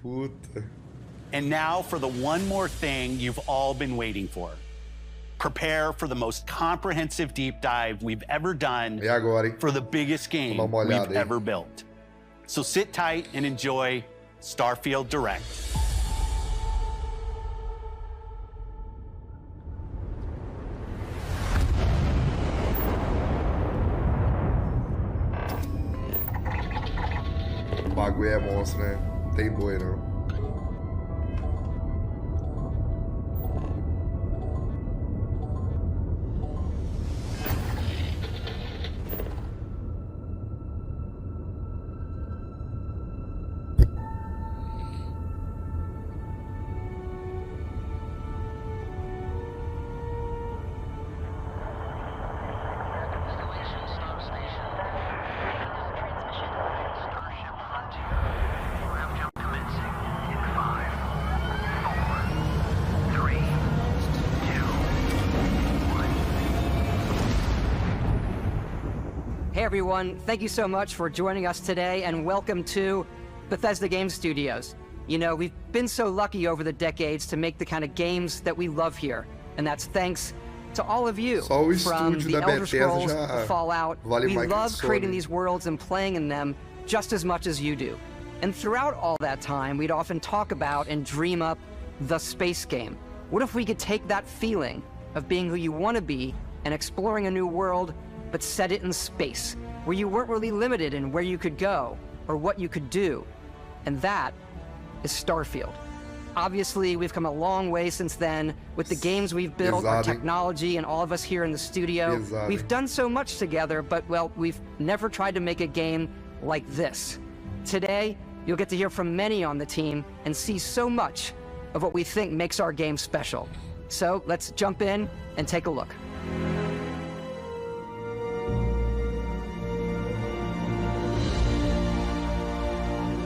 Puta. And now for the one more thing you've all been waiting for. Prepare for the most comprehensive deep dive we've ever done E agora, hein? for the biggest game Vou dar uma olhada we've aí. ever built. So sit tight and enjoy Starfield Direct. O bagulho é monstro, né? Não tem boi, não. Hey everyone, thank you so much for joining us today and welcome to Bethesda Game Studios. You know, we've been so lucky over the decades to make the kind of games that we love here, and that's thanks to all of you. Só o From estúdio the da Elder Bethesda Scrolls, já the Fallout, vale we mais que love Sony. creating these worlds and playing in them just as much as you do. And throughout all that time, we'd often talk about and dream up the space game. What if we could take that feeling of being who you want to be and exploring a new world, but set it in space, where you weren't really limited in where you could go or what you could do? And that is Starfield. Obviously, we've come a long way since then with the games we've built, our technology, and all of us here in the studio. We've done so much together, but, well, we've never tried to make a game like this. Today, you'll get to hear from many on the team and see so much of what we think makes our game special. So let's jump in and take a look.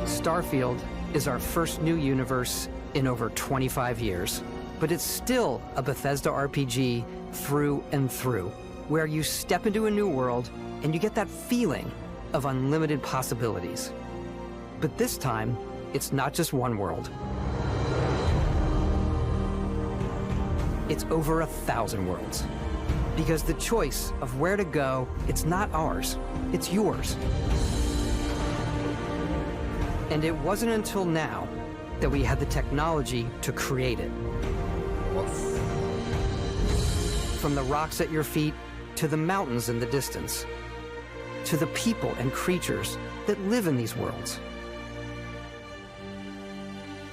Starfield is our first new universe in over 25 years, but it's still a Bethesda RPG through and through, where you step into a new world and you get that feeling of unlimited possibilities. But this time, it's not just one world. It's over 1,000 worlds. Because the choice of where to go, it's not ours, it's yours. And it wasn't until now that we had the technology to create it. From the rocks at your feet to the mountains in the distance, to the people and creatures that live in these worlds.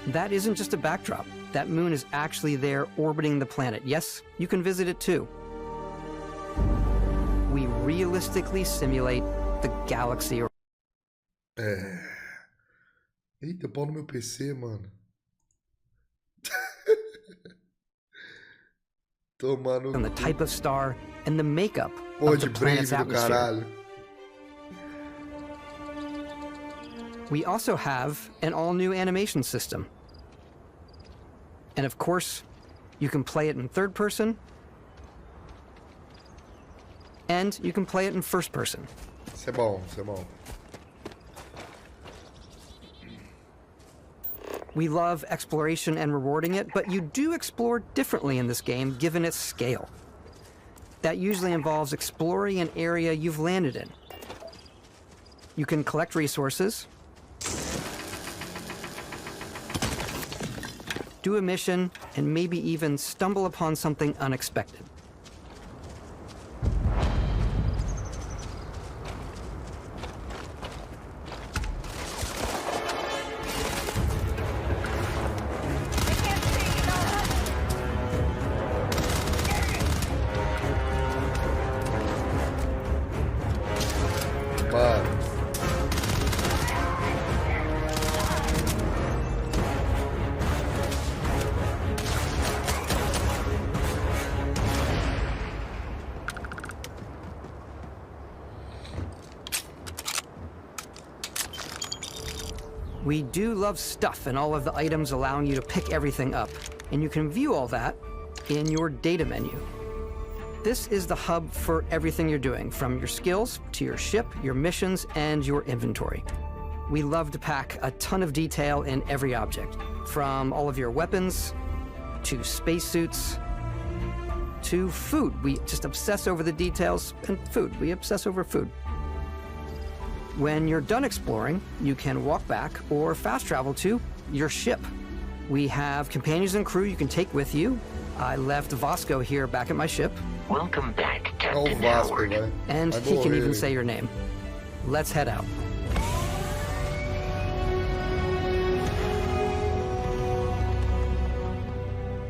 That isn't just a backdrop. That moon is actually there orbiting the planet. Yes, you can visit it too. We realistically simulate the galaxy. Eita, pau no meu PC, mano. Tomando. And the type of star and the makeup Pô, of de the planet's breve do atmosphere. caralho. We also have an all-new animation system. And of course, you can play it in third person, and you can play it in first person. Isso é bom, isso é bom. We love exploration and rewarding it, but you do explore differently in this game given its scale. That usually involves exploring an area you've landed in. You can collect resources, do a mission, and maybe even stumble upon something unexpected. Mano. We do love stuff and all of the items allowing you to pick everything up, and you can view all that in your data menu. This is the hub for everything you're doing, from your skills to your ship, your missions, and your inventory. We love to pack a ton of detail in every object, from all of your weapons, to spacesuits, to food. We just obsess over the details, and food. We obsess over food. When you're done exploring, you can walk back or fast travel to your ship. We have companions and crew you can take with you. I left Vasco here back at my ship. Welcome back, Oh, Captain Vasco, Howard. velho. And Vai he can morrer. even say your name. Let's head out.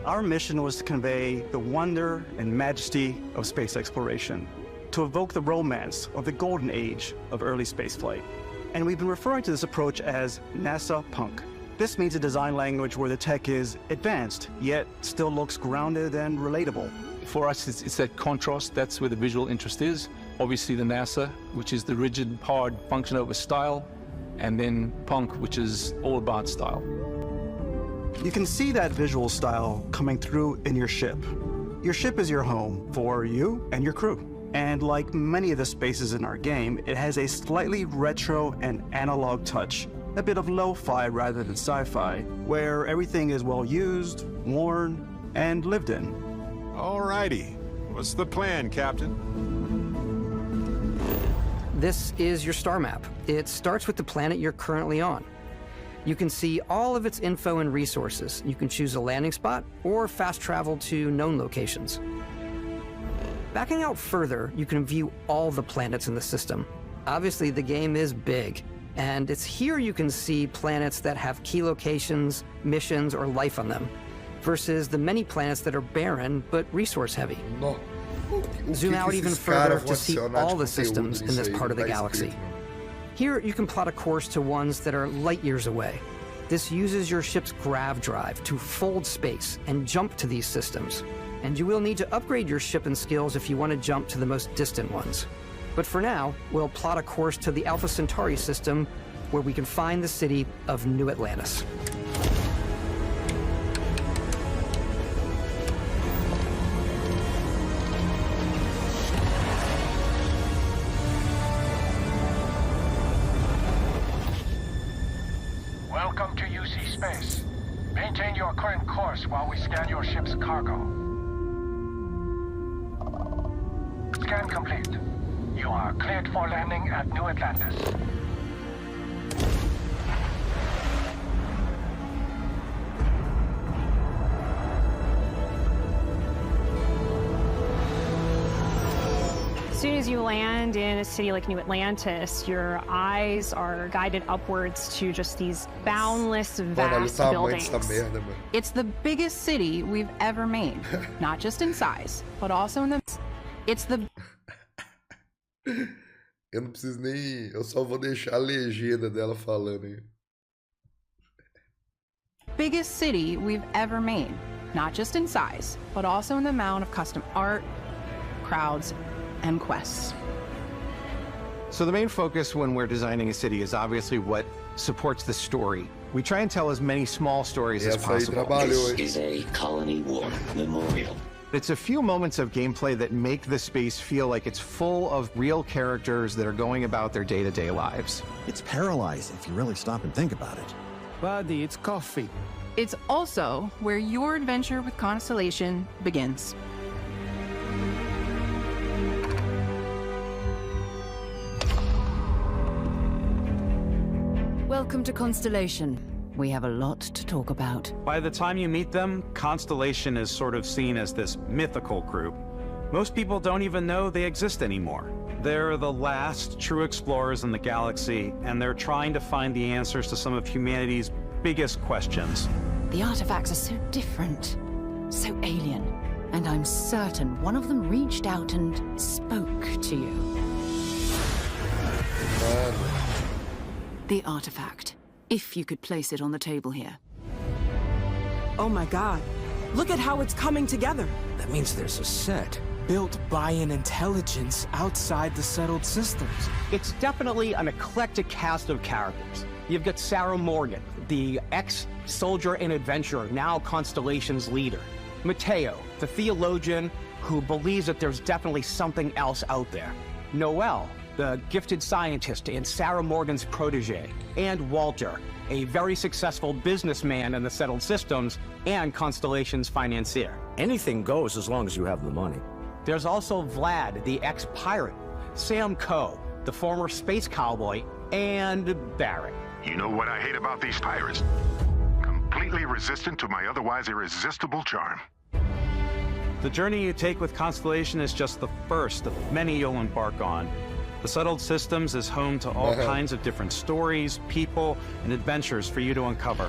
Our mission was to convey the wonder and majesty of space exploration, to evoke the romance of the golden age of early spaceflight. And we've been referring to this approach as NASA Punk. This means a design language where the tech is advanced, yet still looks grounded and relatable. For us, it's that contrast. That's where the visual interest is. Obviously the NASA, which is the rigid, hard function over style, and then punk, which is all about style. You can see that visual style coming through in your ship. Your ship is your home for you and your crew. And like many of the spaces in our game, it has a slightly retro and analog touch, a bit of lo-fi rather than sci-fi, where everything is well used, worn, and lived in. Alrighty. What's the plan, Captain? This is your star map. It starts with the planet you're currently on. You can see all of its info and resources. You can choose a landing spot or fast travel to known locations. Backing out further, you can view all the planets in the system. Obviously, the game is big, and it's here you can see planets that have key locations, missions, or life on them, versus the many planets that are barren but resource-heavy. No. O Zoom que out que even esses further caras to see vão adicionar all de the systems conteúdo in this nisso aí? part of the Não tá galaxy. escrito, não. Here, you can plot a course to ones that are light years away. This uses your ship's grav drive to fold space and jump to these systems. And you will need to upgrade your ship and skills if you want to jump to the most distant ones. But for now, we'll plot a course to the Alpha Centauri system, where we can find the city of New Atlantis. Welcome to UC Space. Maintain your current course while we scan your ship's cargo. Scan complete. You are cleared for landing at New Atlantis. As soon as you land in a city like New Atlantis, your eyes are guided upwards to just these boundless, Mano, olha o vast tamanho buildings. dessa merda, mano. It's the biggest city we've ever made, not just in size, but also in the... It's the Eu não preciso nem... Eu só vou deixar a legenda dela falando aí. biggest city we've ever made, not just in size, but also in the amount of custom art, crowds, and quests. So the main focus when we're designing a city is obviously what supports the story. We try and tell as many small stories as Essa aí possible. trabalhou, hein? This is a Colony War memorial. It's a few moments of gameplay that make the space feel like it's full of real characters that are going about their day-to-day lives. It's paralyzing if you really stop and think about it. Buddy, it's coffee. It's also where your adventure with Constellation begins. Welcome to Constellation. We have a lot to talk about. By the time you meet them, Constellation is sort of seen as this mythical group. Most people don't even know they exist anymore. They're the last true explorers in the galaxy, and they're trying to find the answers to some of humanity's biggest questions. The artifacts are so different, so alien, and I'm certain one of them reached out and spoke to you. The artifact, if you could place it on the table here. Oh my god. Look at how it's coming together. That means there's a set built by an intelligence outside the settled systems. It's definitely an eclectic cast of characters. You've got Sarah Morgan, the ex-soldier and adventurer, now Constellation's leader. Mateo, the theologian who believes that there's definitely something else out there. Noel, the gifted scientist and Sarah Morgan's protege, and Walter, a very successful businessman in the settled systems and Constellation's financier. Anything goes as long as you have the money. There's also Vlad, the ex-pirate, Sam Coe, the former space cowboy, and Barrett. You know what I hate about these pirates? Completely resistant to my otherwise irresistible charm. The journey you take with Constellation is just the first of many you'll embark on. The Settled Systems is home to all kinds of different stories, people, and adventures for you to uncover.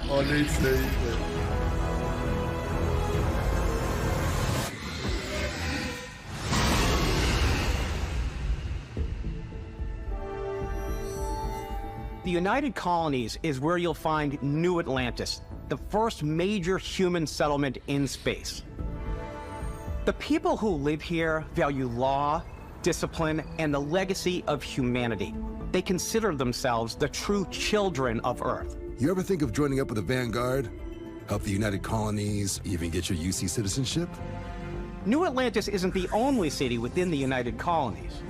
The United Colonies is where you'll find New Atlantis, the first major human settlement in space. The people who live here value law, discipline, and the legacy of humanity. They consider themselves the true children of Earth. You ever think of joining up with the Vanguard? Help the United Colonies, even get your UC citizenship? New Atlantis isn't the only city within the United Colonies.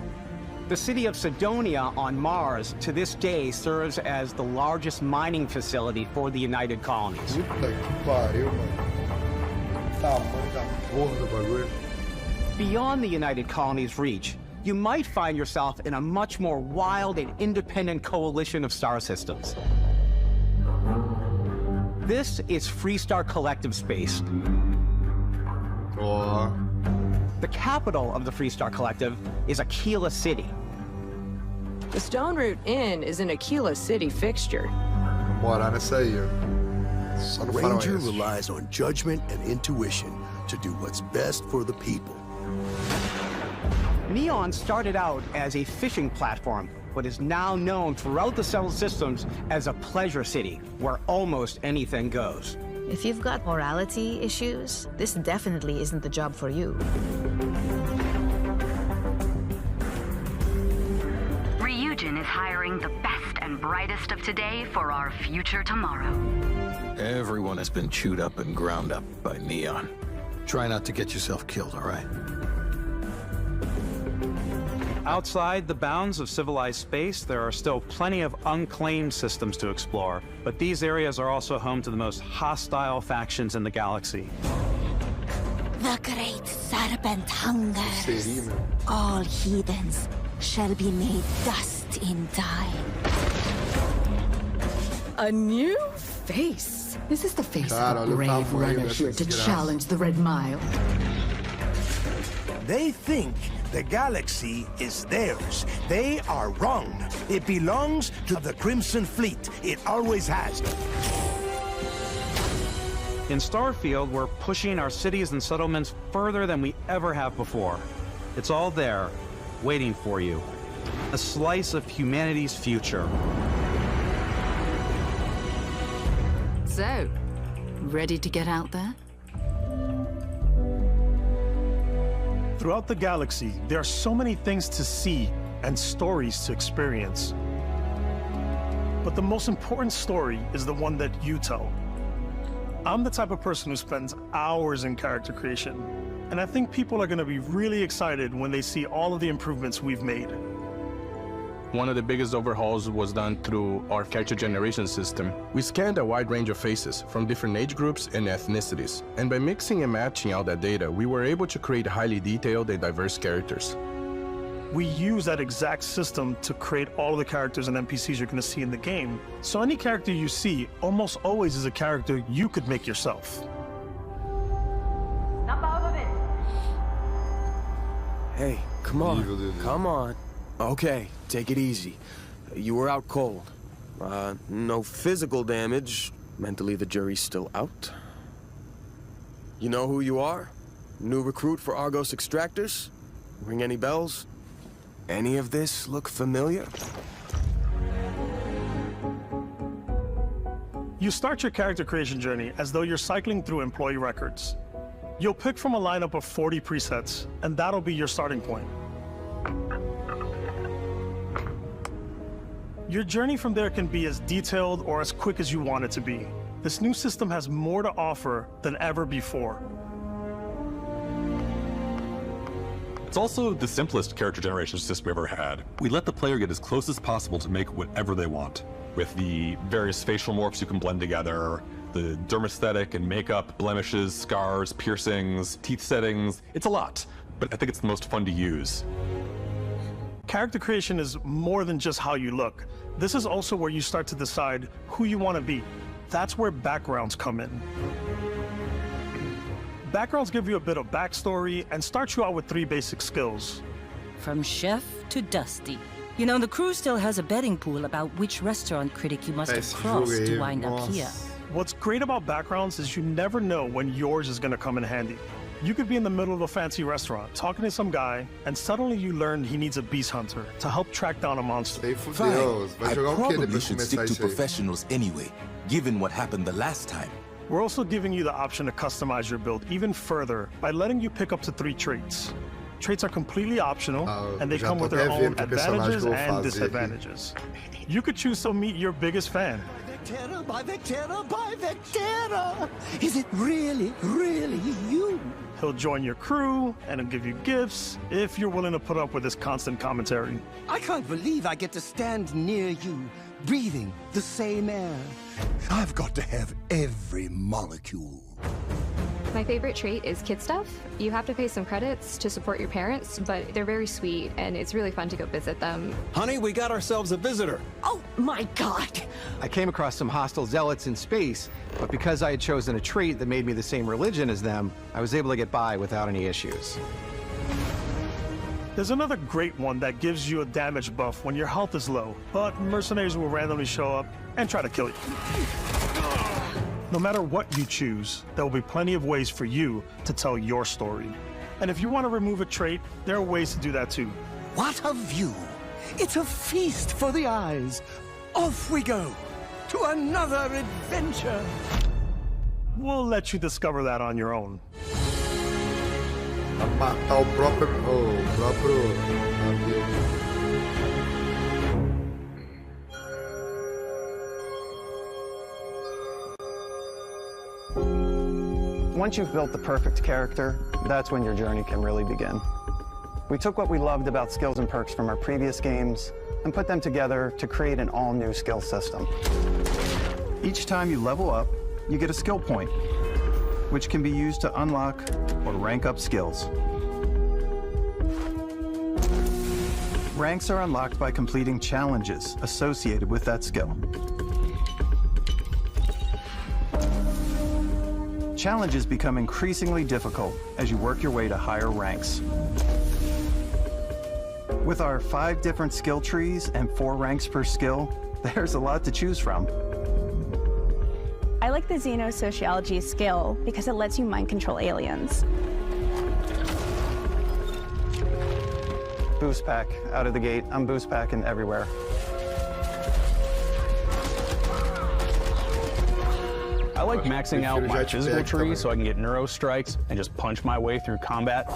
The city of Cydonia on Mars to this day serves as the largest mining facility for the United Colonies. Beyond the United Colonies' reach, you might find yourself in a much more wild and independent coalition of star systems. This is Freestar Collective Space. The capital of the Freestar Collective is Aquila City. The Stone Root Inn is an Aquila City fixture. Ranger relies on judgment and intuition to do what's best for the people. Neon started out as a fishing platform, but is now known throughout the settled systems as a pleasure city, where almost anything goes. If you've got morality issues, this definitely isn't the job for you. Ryujin is hiring the best and brightest of today for our future tomorrow. Everyone has been chewed up and ground up by Neon. Try not to get yourself killed, all right? Outside the bounds of civilized space, there are still plenty of unclaimed systems to explore, but these areas are also home to the most hostile factions in the galaxy. The great serpent hungers. All heathens shall be made dust in time. A new face. Is this the face of a brave runner here to challenge the Red Mile? They think the galaxy is theirs. They are wrong. It belongs to the Crimson Fleet. It always has. In Starfield, we're pushing our cities and settlements further than we ever have before. It's all there, waiting for you. A slice of humanity's future. So, ready to get out there? Throughout the galaxy, there are so many things to see and stories to experience. But the most important story is the one that you tell. I'm the type of person who spends hours in character creation, and I think people are going to be really excited when they see all of the improvements we've made. One of the biggest overhauls was done through our character generation system. We scanned a wide range of faces from different age groups and ethnicities. And by mixing and matching all that data, we were able to create highly detailed and diverse characters. We use that exact system to create all of the characters and NPCs you're going to see in the game. So any character you see almost always is a character you could make yourself. Hey, come on, come on. Okay, take it easy. You were out cold. No physical damage. Mentally, the jury's still out. You know who you are? New recruit for Argos Extractors? Ring any bells? Any of this look familiar? You start your character creation journey as though you're cycling through employee records. You'll pick from a lineup of 40 presets, and that'll be your starting point. Your journey from there can be as detailed or as quick as you want it to be. This new system has more to offer than ever before. It's also the simplest character generation system we've ever had. We let the player get as close as possible to make whatever they want. With the various facial morphs you can blend together, the dermesthetic and makeup, blemishes, scars, piercings, teeth settings. It's a lot, but I think it's the most fun to use. Character creation is more than just how you look. This is also where you start to decide who you want to be. That's where backgrounds come in. Backgrounds give you a bit of backstory and start you out with 3 basic skills. From chef to Dusty. You know, the crew still has a betting pool about which restaurant critic you must have crossed to wind up here. What's great about backgrounds is you never know when yours is going to come in handy. You could be in the middle of a fancy restaurant talking to some guy, and suddenly you learn he needs a beast hunter to help track down a monster. Fine. I probably should stick to professionals anyway, given what happened the last time. We're also giving you the option to customize your build even further by letting you pick up to 3 traits. Traits are completely optional, and they come with their own advantages and disadvantages. You could choose to meet your biggest fan. By Vectera! Is it really, really you? He'll join your crew, and he'll give you gifts if you're willing to put up with his constant commentary. I can't believe I get to stand near you, breathing the same air. I've got to have every molecule. My favorite trait is kid stuff. You have to pay some credits to support your parents, but they're very sweet, and it's really fun to go visit them. Honey, we got ourselves a visitor. Oh my God! I came across some hostile zealots in space, but because I had chosen a trait that made me the same religion as them, I was able to get by without any issues. There's another great one that gives you a damage buff when your health is low, but mercenaries will randomly show up and try to kill you. No matter what you choose, there will be plenty of ways for you to tell your story. And if you want to remove a trait, there are ways to do that too. What a view! It's a feast for the eyes. Off we go to another adventure. We'll let you discover that on your own. Matar o próprio Once you've built the perfect character, that's when your journey can really begin. We took what we loved about skills and perks from our previous games and put them together to create an all-new skill system. Each time you level up, you get a skill point, which can be used to unlock or rank up skills. Ranks are unlocked by completing challenges associated with that skill. Challenges become increasingly difficult as you work your way to higher ranks. With our 5 different skill trees and 4 ranks per skill, there's a lot to choose from. I like the Xenosociology skill because it lets you mind control aliens. Boost pack out of the gate. I'm boost packing everywhere. I like maxing out my physical tree so I can get neuro strikes and just punch my way through combat.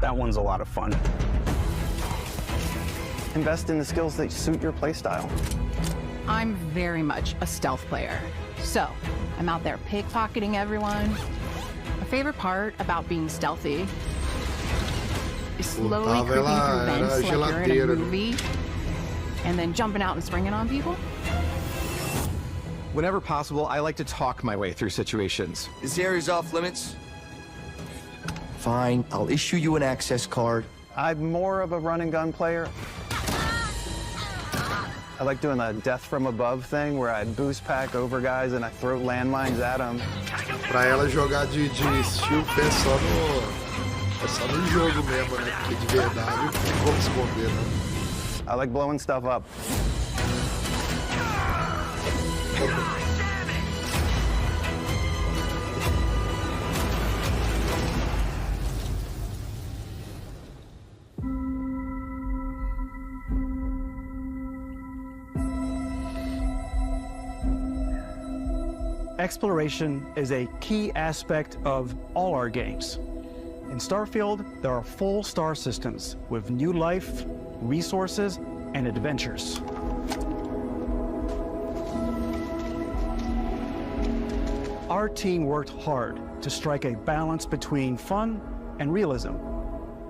That one's a lot of fun. Invest in the skills that suit your playstyle. I'm very much a stealth player, so I'm out there pickpocketing everyone. My favorite part about being stealthy is slowly creeping through vents like you're in a movie, and then jumping out and springing on people. Whenever possible, I like to talk my way through situations. This area's off limits. Fine, I'll issue you an access card. I'm more of a run and gun player. I like doing the death from above thing where I boost pack over guys and I throw landmines at them. Pra ela jogar de shield é só no jogo mesmo, né? Porque de verdade não vou esconder, né? I like blowing stuff up. Exploration is a key aspect of all our games. In Starfield, there are full star systems with new life, resources, and adventures. Our team worked hard to strike a balance between fun and realism.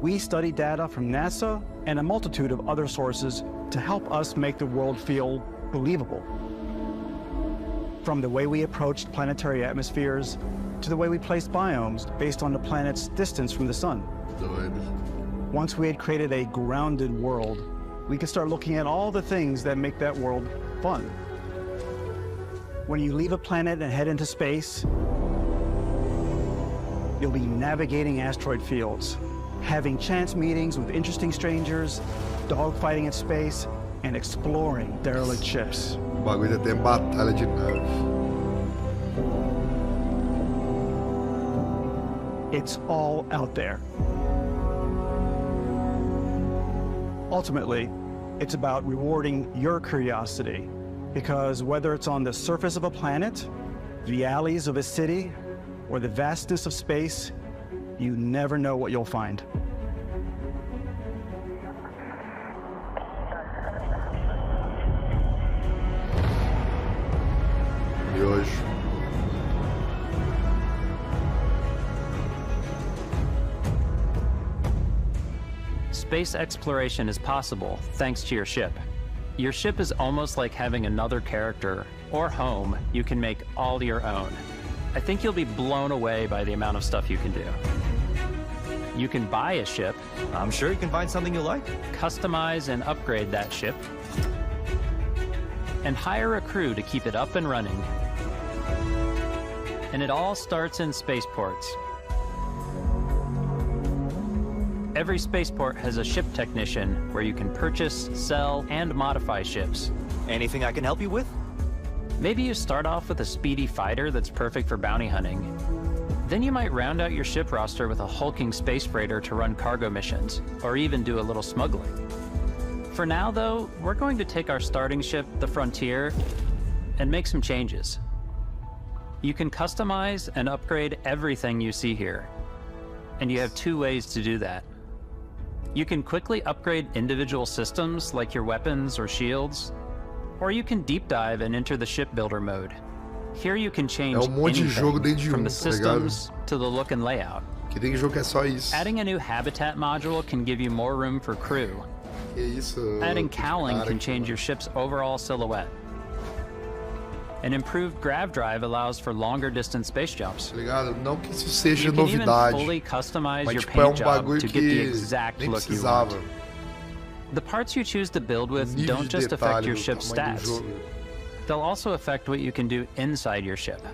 We studied data from NASA and a multitude of other sources to help us make the world feel believable. From the way we approached planetary atmospheres to the way we placed biomes based on the planet's distance from the sun. Once we had created a grounded world, we could start looking at all the things that make that world fun. When you leave a planet and head into space, you'll be navigating asteroid fields, having chance meetings with interesting strangers, dogfighting in space, and exploring derelict ships. O bagulho tem batalha de nave. It's all out there. Ultimately, it's about rewarding your curiosity, because whether it's on the surface of a planet, the alleys of a city, or the vastness of space, you never know what you'll find. Space exploration is possible thanks to your ship. Your ship is almost like having another character or home you can make all your own. I think you'll be blown away by the amount of stuff you can do. You can buy a ship. I'm sure you can find something you like. Customize and upgrade that ship. And hire a crew to keep it up and running. And it all starts in spaceports. Every spaceport has a ship technician where you can purchase, sell, and modify ships. Anything I can help you with? Maybe you start off with a speedy fighter that's perfect for bounty hunting. Then you might round out your ship roster with a hulking space freighter to run cargo missions, or even do a little smuggling. For now, though, we're going to take our starting ship, the Frontier, and make some changes. You can customize and upgrade everything you see here, and you have two ways to do that. You can quickly upgrade individual systems like your weapons or shields, or you can deep dive and enter the shipbuilder mode. Here you can change anything from the systems to the look and layout. Que tem jogo que é só isso. Adding a new habitat module can give you more room for crew. Que isso, adding cowling can change your ship's overall silhouette. An improved grav drive allows for longer distance space jumps. Ligado? Não que isso seja you can novidade, even fully customize mas your tipo, paint job to get the exact nem look you precisava. want. The parts you choose to build with don't just affect your ship's stats. They'll also affect what you can do inside your ship.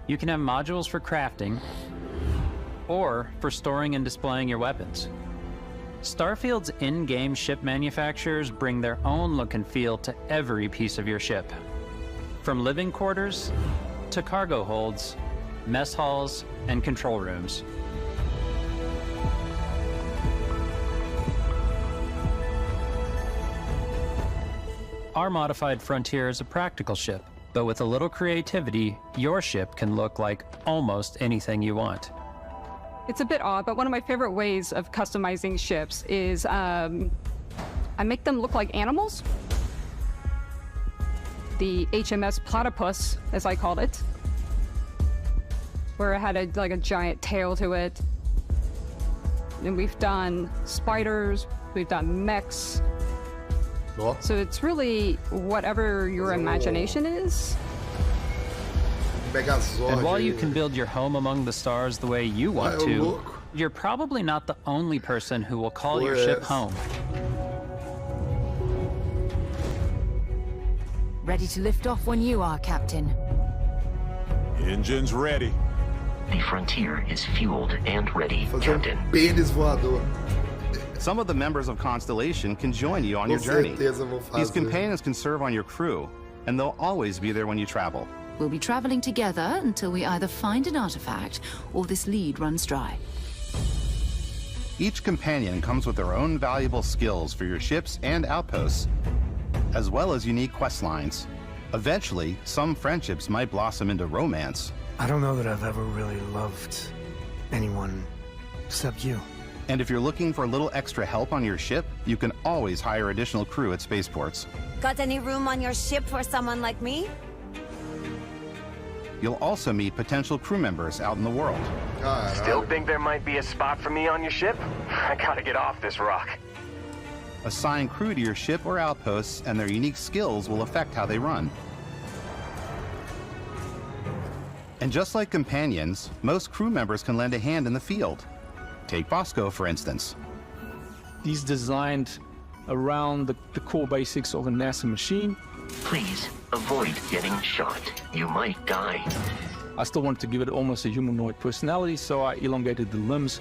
You can have modules for crafting, or for storing and displaying your weapons. Starfield's in-game ship manufacturers bring their own look and feel to every piece of your ship. From living quarters to cargo holds, mess halls, and control rooms. Our modified Frontier is a practical ship, but with a little creativity, your ship can look like almost anything you want. It's a bit odd, but one of my favorite ways of customizing ships is I make them look like animals. The HMS Platypus, as I called it, where it had like a giant tail to it. And we've done spiders, we've done mechs. So it's really whatever your imagination is. And while you can build your home among the stars the way you want to, you're probably not the only person who will call your ship home. Ready to lift off when you are, Captain. Engines ready. The Frontier is fueled and ready, Captain. Pênis voador. Some of the members of Constellation can join you on your journey. These companions can serve on your crew, and they'll always be there when you travel. We'll be traveling together until we either find an artifact or this lead runs dry. Each companion comes with their own valuable skills for your ships and outposts, as well as unique quest lines. Eventually, some friendships might blossom into romance. I don't know that I've ever really loved anyone except you. And if you're looking for a little extra help on your ship, you can always hire additional crew at spaceports. Got any room on your ship for someone like me? You'll also meet potential crew members out in the world. Still think there might be a spot for me on your ship? I gotta get off this rock. Assign crew to your ship or outposts, and their unique skills will affect how they run. And just like companions, most crew members can lend a hand in the field. Take Bosco, for instance. He's designed around the core basics of a NASA machine. Please avoid getting shot. You might die. I still wanted to give it almost a humanoid personality, so I elongated the limbs.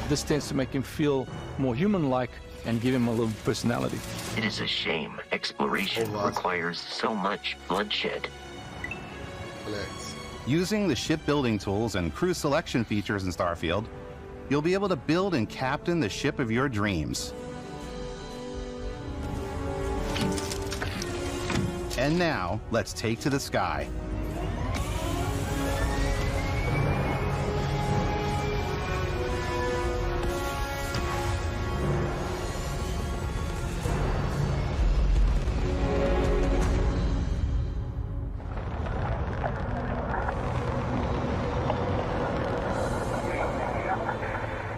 This tends to make him feel more human-like and give him a little personality. It is a shame exploration requires so much bloodshed. Using the shipbuilding tools and crew selection features in Starfield, you'll be able to build and captain the ship of your dreams. And now, let's take to the sky.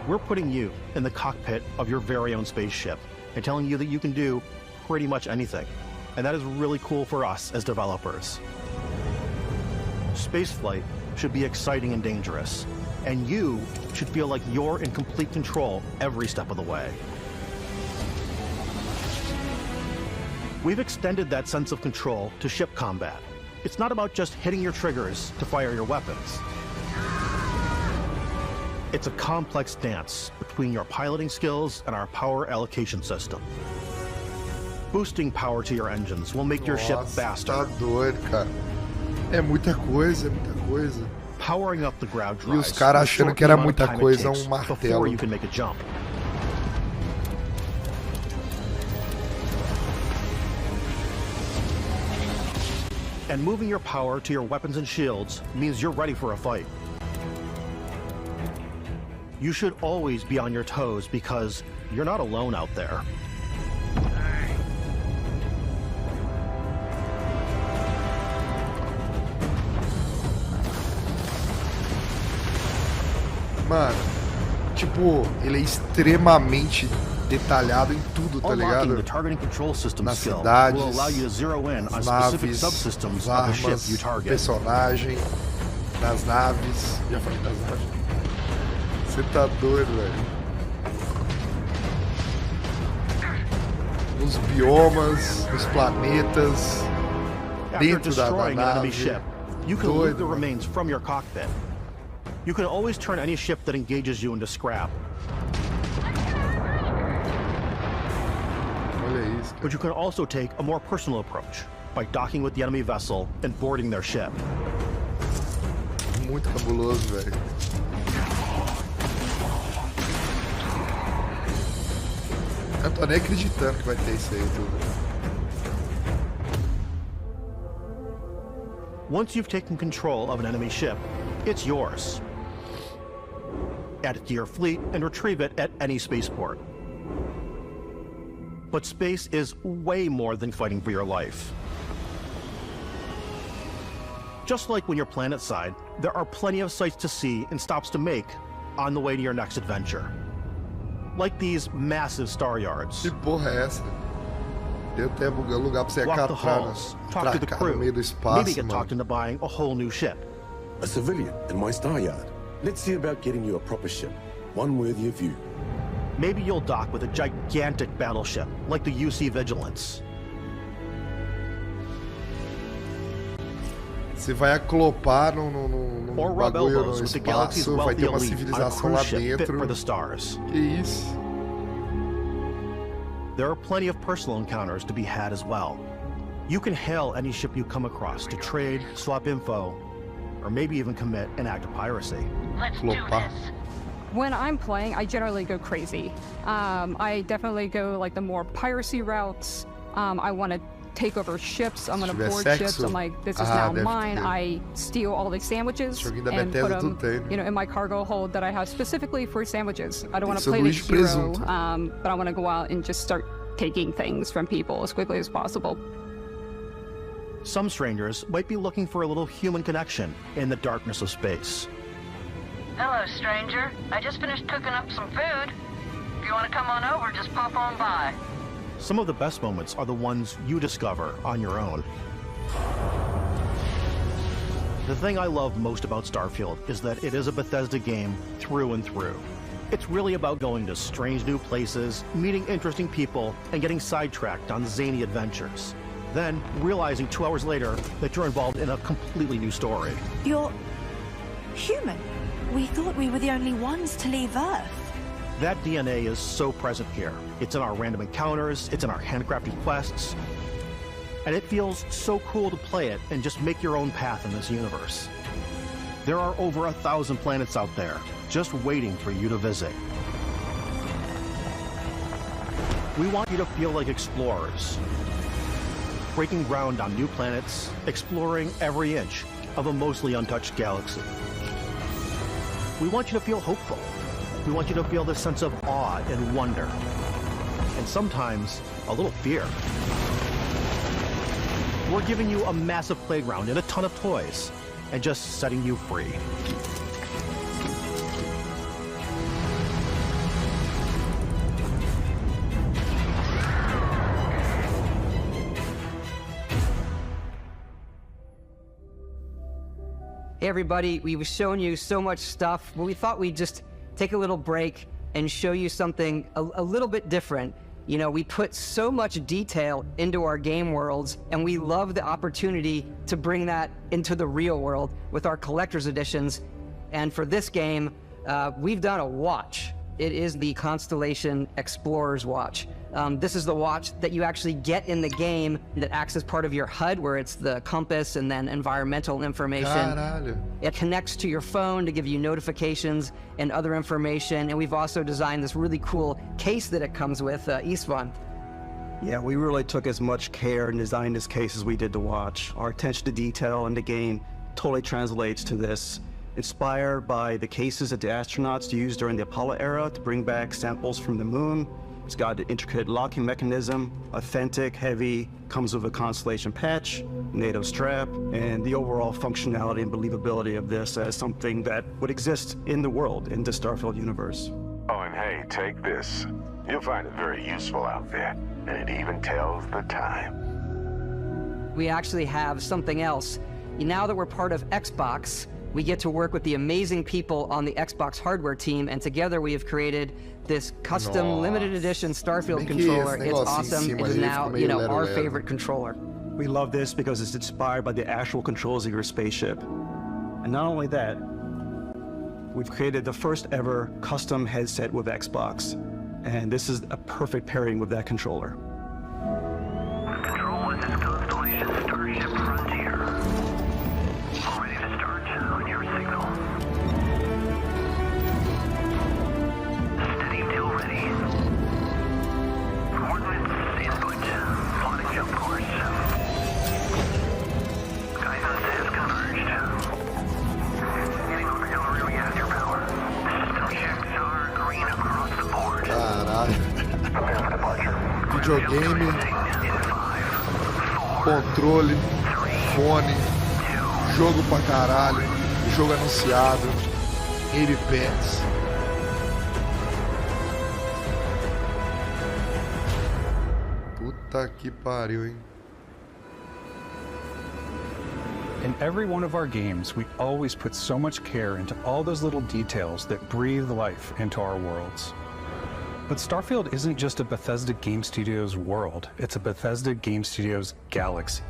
We're putting you in the cockpit of your very own spaceship and telling you that you can do pretty much anything. And that is really cool for us as developers. Spaceflight should be exciting and dangerous, and you should feel like you're in complete control every step of the way. We've extended that sense of control to ship combat. It's not about just hitting your triggers to fire your weapons. It's a complex dance between your piloting skills and our power allocation system. Boosting power to your engines will make your ship faster. Tá doido, cara. É muita coisa, Powering up the GRAU drives. E os caras achando que era muita coisa, um martelo. Before you can make a jump. And moving your power to your weapons and shields means you're ready for a fight. You should always be on your toes because you're not alone out there. Mano, tipo, ele é extremamente detalhado em tudo, tá ligado? Nas cidades, nas naves, nas armas, personagem, nas naves. Já falei das naves. Você tá doido, velho. Nos biomas, nos planetas, dentro da nave. You can loot the remains from your cockpit. You can always turn any ship that engages you into scrap. But you can also take a more personal approach by docking with the enemy vessel and boarding their ship. Muito cabuloso, velho. Eu tô nem acreditando que vai ter isso aí tudo. Once you've taken control of an enemy ship, it's yours. Add it to your fleet and retrieve it at any spaceport. But space is way more than fighting for your life. Just like when you're planetside, there are plenty of sights to see and stops to make on the way to your next adventure. Like these massive star yards. Que porra é essa? Deu até lugar pra você acatar, talk to the crew, no meio do espaço, maybe get talked into buying a whole new ship. A civilian in my star yard. Let's see about getting you a proper ship, one worthy of you. Maybe you'll dock with a gigantic battleship, like the UC Vigilance. Você vai aclopar num bagulho no espaço, vai ter uma civilização lá dentro. Que isso? There are plenty of personal encounters to be had as well. You can hail any ship you come across to trade, swap info, or maybe even commit an act of piracy. Let's do this. When I'm playing, I generally go crazy. I definitely go like the more piracy routes. I want to take over ships. I'm going to board ships. I'm like, this is now mine. I steal all the sandwiches and put them, in my cargo hold that I have specifically for sandwiches. I don't want to play this hero, but I want to go out and just start taking things from people as quickly as possible. Some strangers might be looking for a little human connection in the darkness of space. Hello, stranger. I just finished cooking up some food. If you want to come on over, just pop on by. Some of the best moments are the ones you discover on your own. The thing I love most about Starfield is that it is a Bethesda game through and through. It's really about going to strange new places, meeting interesting people, and getting sidetracked on zany adventures. Then, realizing 2 hours later that you're involved in a completely new story. You're human. We thought we were the only ones to leave Earth. That DNA is so present here. It's in our random encounters, it's in our handcrafted quests, and it feels so cool to play it and just make your own path in this universe. There are over 1,000 planets out there, just waiting for you to visit. We want you to feel like explorers, breaking ground on new planets, exploring every inch of a mostly untouched galaxy. We want you to feel hopeful. We want you to feel this sense of awe and wonder, and sometimes a little fear. We're giving you a massive playground and a ton of toys, and just setting you free. Hey everybody, we've shown you so much stuff, but we thought we'd just take a little break and show you something a little bit different. You know, we put so much detail into our game worlds, and we love the opportunity to bring that into the real world with our collector's editions. And for this game, we've done a watch. It is the Constellation Explorer's Watch. This is the watch that you actually get in the game that acts as part of your HUD, where it's the compass and then environmental information. Caralho. It connects to your phone to give you notifications and other information. And we've also designed this really cool case that it comes with, Istvan. Yeah, we really took as much care in designing this case as we did the watch. Our attention to detail in the game totally translates to this. Inspired by the cases that the astronauts used during the Apollo era to bring back samples from the moon. It's got an intricate locking mechanism, authentic, heavy, comes with a Constellation patch, native strap, and the overall functionality and believability of this as something that would exist in the world, in the Starfield universe. Oh, and hey, take this. You'll find it very useful out there, and it even tells the time. We actually have something else. Now that we're part of Xbox, we get to work with the amazing people on the Xbox hardware team, and together we have created this custom limited edition Starfield controller. It's awesome. It is now, you know, our favorite controller. We love this because it's inspired by the actual controls of your spaceship. And not only that, we've created the first ever custom headset with Xbox. And this is a perfect pairing with that controller. Control, this is Constellation Starship Frontier. All ready to start on your signal. Steady till ready. Coordinates input. Plotting jump course. CAMISAS has converged. Getting auxiliary reactor power. System checks are green across the board. Caralho. Videogame, controle, fone, jogo pra caralho, jogo anunciado, Game Pass. Puta que pariu, hein? In every one of our games, we always put so much care into all those little details that breathe life into our worlds. But Starfield isn't just a Bethesda Game Studios world, it's a Bethesda Game Studios galaxy.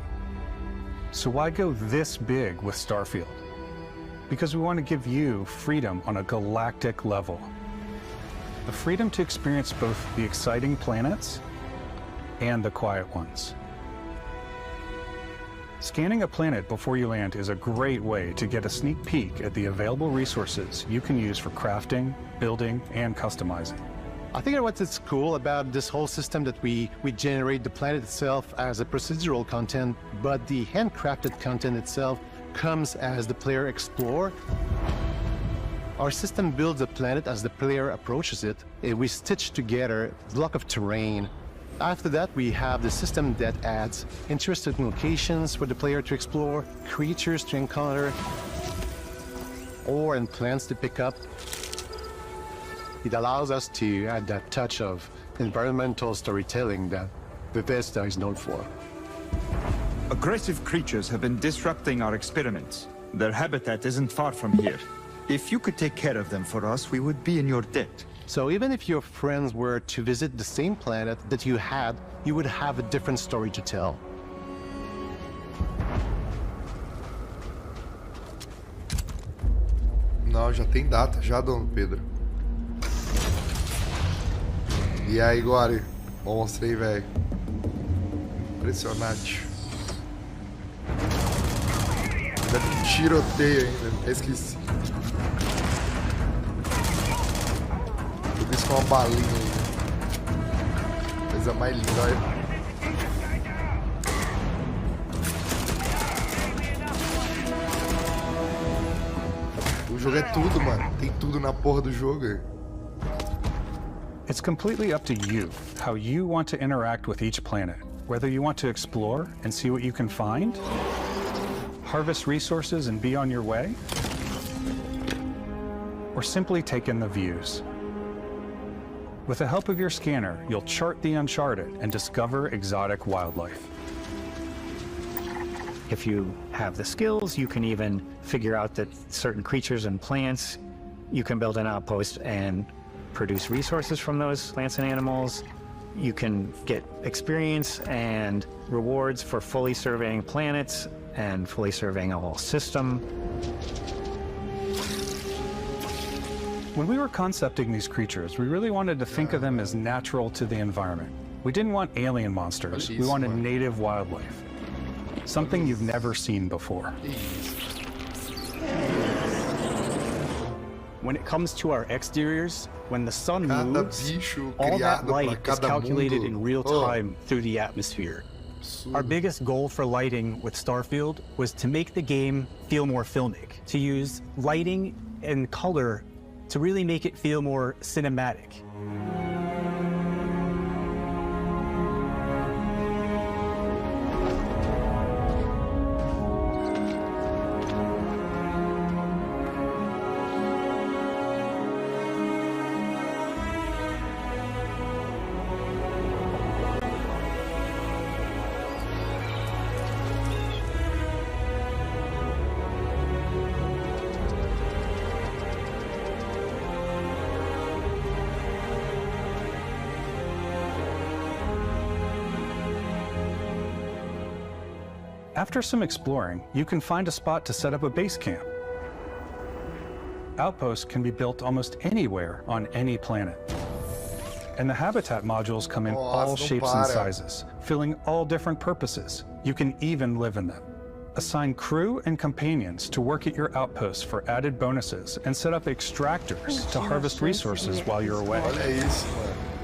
So why go this big with Starfield? Because we want to give you freedom on a galactic level. The freedom to experience both the exciting planets and the quiet ones. Scanning a planet before you land is a great way to get a sneak peek at the available resources you can use for crafting, building, and customizing. I think what's cool about this whole system that we generate the planet itself as a procedural content, but the handcrafted content itself comes as the player explores. Our system builds a planet as the player approaches it. We stitch together a block of terrain After that, we have the system that adds interesting locations for the player to explore, creatures to encounter, ore and plants to pick up. It allows us to add that touch of environmental storytelling that Bethesda is known for. Aggressive creatures have been disrupting our experiments. Their habitat isn't far from here. If you could take care of them for us, we would be in your debt. So even if your friends were to visit the same planet that you had, you would have a different story to tell. Não, já tem data, já, Dom Pedro. E aí, Gore? Monstro aí, velho. Impressionante. Ainda tem tiroteio ainda, até esqueci. Tudo isso com uma balinha ainda. Coisa mais linda, olha. O jogo é tudo, mano. Tem tudo na porra do jogo. It's completely up to you how you want to interact with each planet. Whether you want to explore and see what you can find, harvest resources and be on your way, or simply take in the views. With the help of your scanner, you'll chart the uncharted and discover exotic wildlife. If you have the skills, you can even figure out that certain creatures and plants, you can build an outpost and produce resources from those plants and animals. You can get experience and rewards for fully surveying planets and fully surveying a whole system. When we were concepting these creatures, we really wanted to think of them as natural to the environment. We didn't want alien monsters, we wanted native wildlife. Something you've never seen before. When it comes to our exteriors, when the sun moves, all that light is calculated in real time through the atmosphere. Our biggest goal for lighting with Starfield was to make the game feel more filmic, to use lighting and color to really make it feel more cinematic. After some exploring, you can find a spot to set up a base camp. Outposts can be built almost anywhere on any planet. And the habitat modules come in all shapes and sizes, filling all different purposes. You can even live in them. Assign crew and companions to work at your outposts for added bonuses and set up extractors to harvest resources while you're away.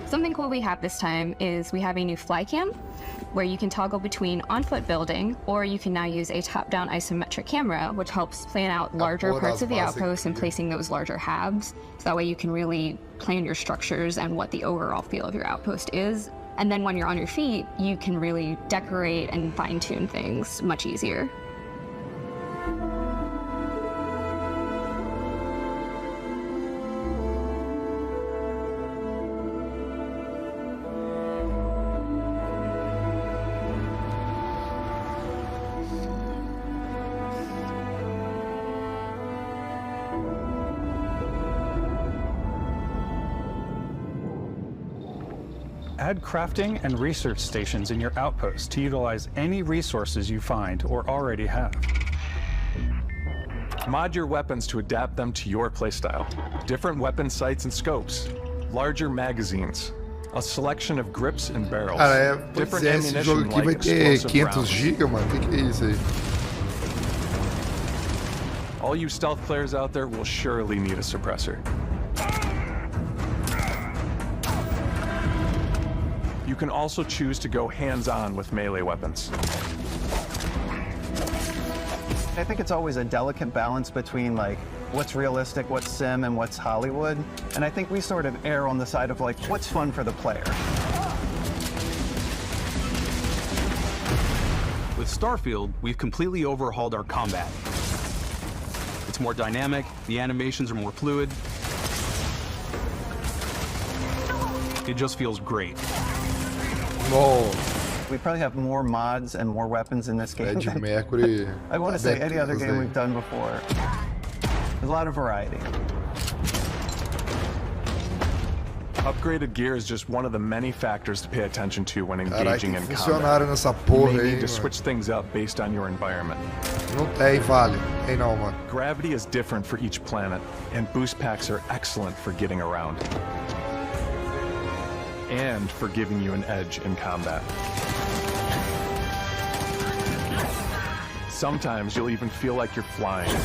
Something cool we have this time is we have a new fly cam where you can toggle between on-foot building, or you can now use a top-down isometric camera, which helps plan out larger parts of the outpost and placing those larger halves. So that way you can really plan your structures and what the overall feel of your outpost is. And then when you're on your feet, you can really decorate and fine-tune things much easier. Add crafting and research stations in your outposts to utilize any resources you find or already have. Mod your weapons to adapt them to your playstyle. Different weapon sights and scopes, larger magazines, a selection of grips and barrels. Cara, different esse jogo aqui vai ter 500 GB, mano. O que é isso aí? All you stealth players out there will surely need a suppressor. You can also choose to go hands-on with melee weapons. I think it's always a delicate balance between like what's realistic, what's sim, and what's Hollywood. And I think we sort of err on the side of like what's fun for the player. With Starfield, we've completely overhauled our combat. It's more dynamic, the animations are more fluid. It just feels great. No. We probably have more mods and more weapons in this game than Mercury. I want to say any other game we've done before. There's a lot of variety. Upgraded gear is just one of the many factors to pay attention to when engaging in combat. Nessa porra, you may need to switch things up based on your environment. Não tem, vale. Tem não, mano. Gravity is different for each planet, and boost packs are excellent for getting around. And for giving you an edge in combat. Sometimes you'll even feel like you're flying.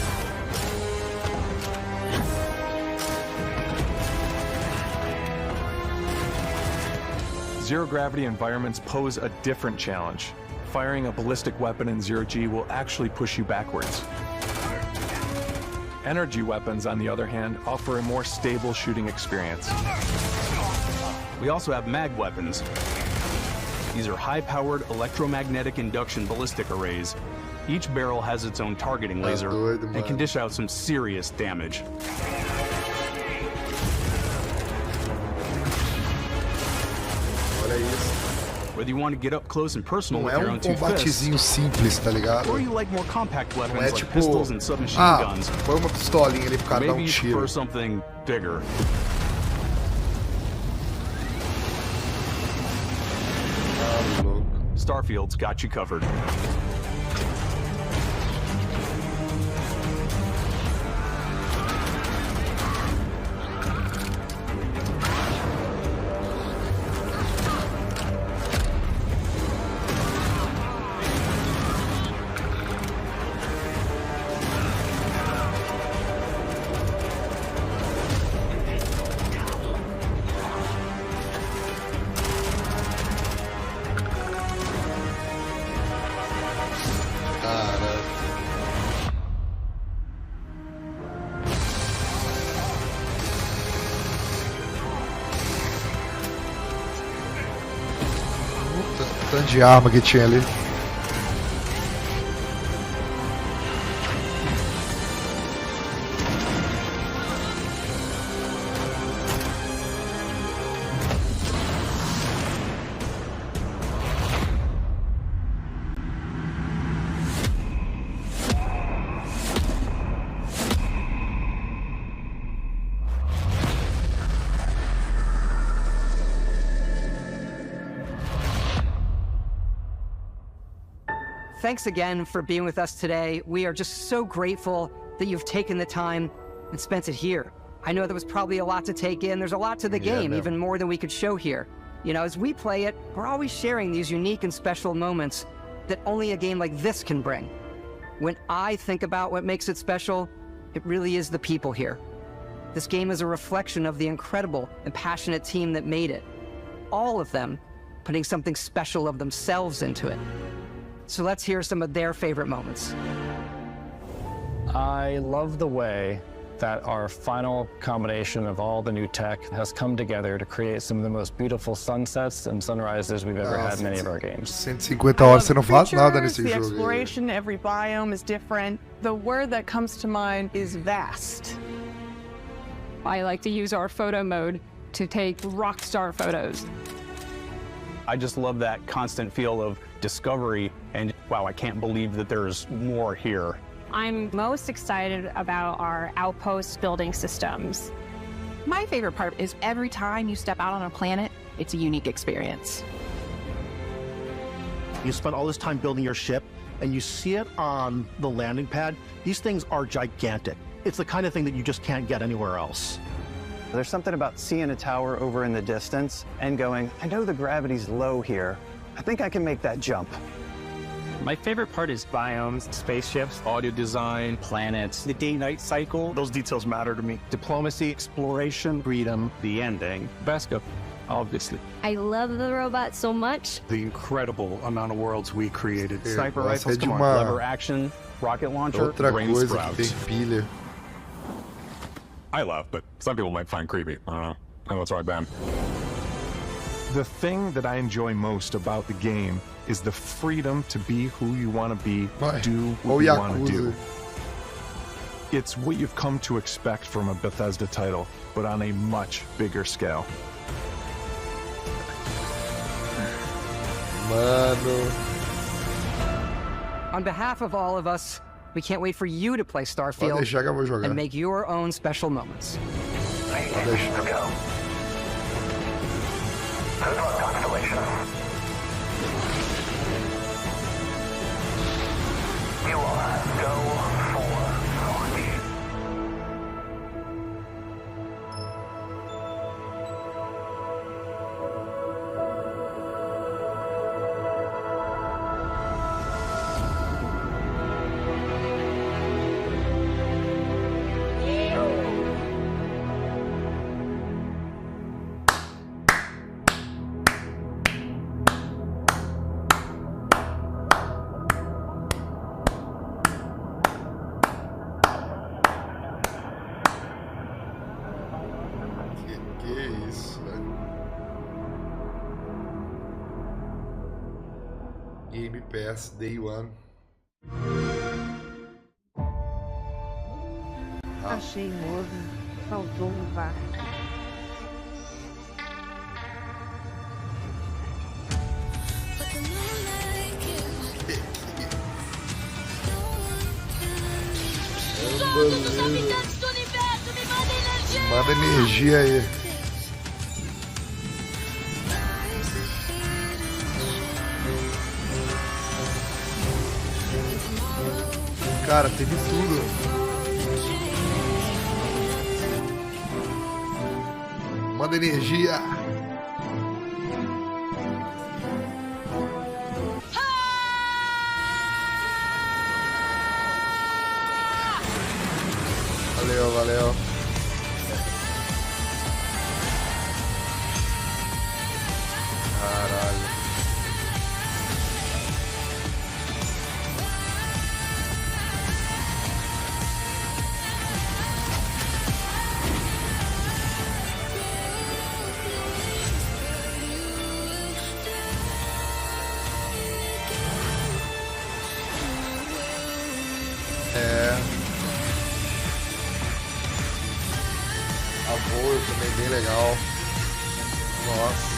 Zero-gravity environments pose a different challenge. Firing a ballistic weapon in zero-G will actually push you backwards. Energy weapons, on the other hand, offer a more stable shooting experience. We also have mag weapons. These are high-powered electromagnetic induction ballistic arrays. Each barrel has its own targeting laser and can dish out some serious damage. Whether you want to get up close and personal with your own two fists, simples, tá ligado? or you like more compact weapons Não é like tipo, pistols and submachine guns, põe uma pistolinha ali pro cara dar maybe you tiro. prefer something bigger. Starfield's got you covered. Tanto de arma que tinha ali. Thanks again for being with us today. We are just so grateful that you've taken the time and spent it here. I know there was probably a lot to take in. There's a lot to the game, even more than we could show here. You know, as we play it, we're always sharing these unique and special moments that only a game like this can bring. When I think about what makes it special, it really is the people here. This game is a reflection of the incredible and passionate team that made it. All of them putting something special of themselves into it. So let's hear some of their favorite moments. I love the way that our final combination of all the new tech has come together to create some of the most beautiful sunsets and sunrises we've ever had in any of our games. 150 horas você não faz nada nesse the jogo. Exploration, every biome is different. The word that comes to mind is vast. I like to use our photo mode to take rock star photos. I just love that constant feel of discovery and, wow, I can't believe that there's more here. I'm most excited about our outpost building systems. My favorite part is every time you step out on a planet, it's a unique experience. You spend all this time building your ship and you see it on the landing pad. These things are gigantic. It's the kind of thing that you just can't get anywhere else. There's something about seeing a tower over in the distance and going, I know the gravity's low here. I think I can make that jump. My favorite part is biomes, spaceships, audio design, planets, the day-night cycle. Those details matter to me. Diplomacy, exploration, freedom, the ending. Beskip, obviously. I love the robot so much. The incredible amount of worlds we created. Sniper rifles, come on, lever action, rocket launcher, brain sprouts. I love, but some people might find creepy. I don't know. I know it's right, Ben. The thing that I enjoy most about the game is the freedom to be who you want to be, do what you want to do. It's what you've come to expect from a Bethesda title, but on a much bigger scale. Mano. On behalf of all of us, we can't wait for you to play Starfield and make your own special moments. Good luck, Constellation. You are go for launch. Game Pass Day One. Achei novo, faltou um VAR. Manda energia aí. Cara, teve tudo. Manda energia. Valeu, valeu. Caralho. A Voe também bem legal. Nossa.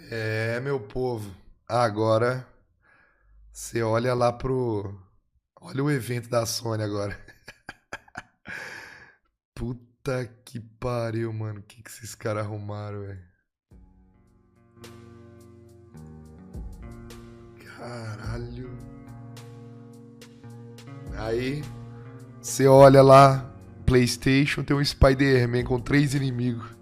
É, meu povo. Agora você olha lá pro... Olha o evento da Sony agora. Puta que pariu, mano. O que esses caras arrumaram, velho? Caralho. Aí você olha lá, PlayStation, tem um Spider-Man com 3 inimigos.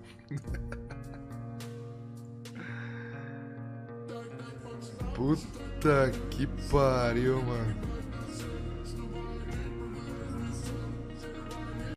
Puta que pariu, mano.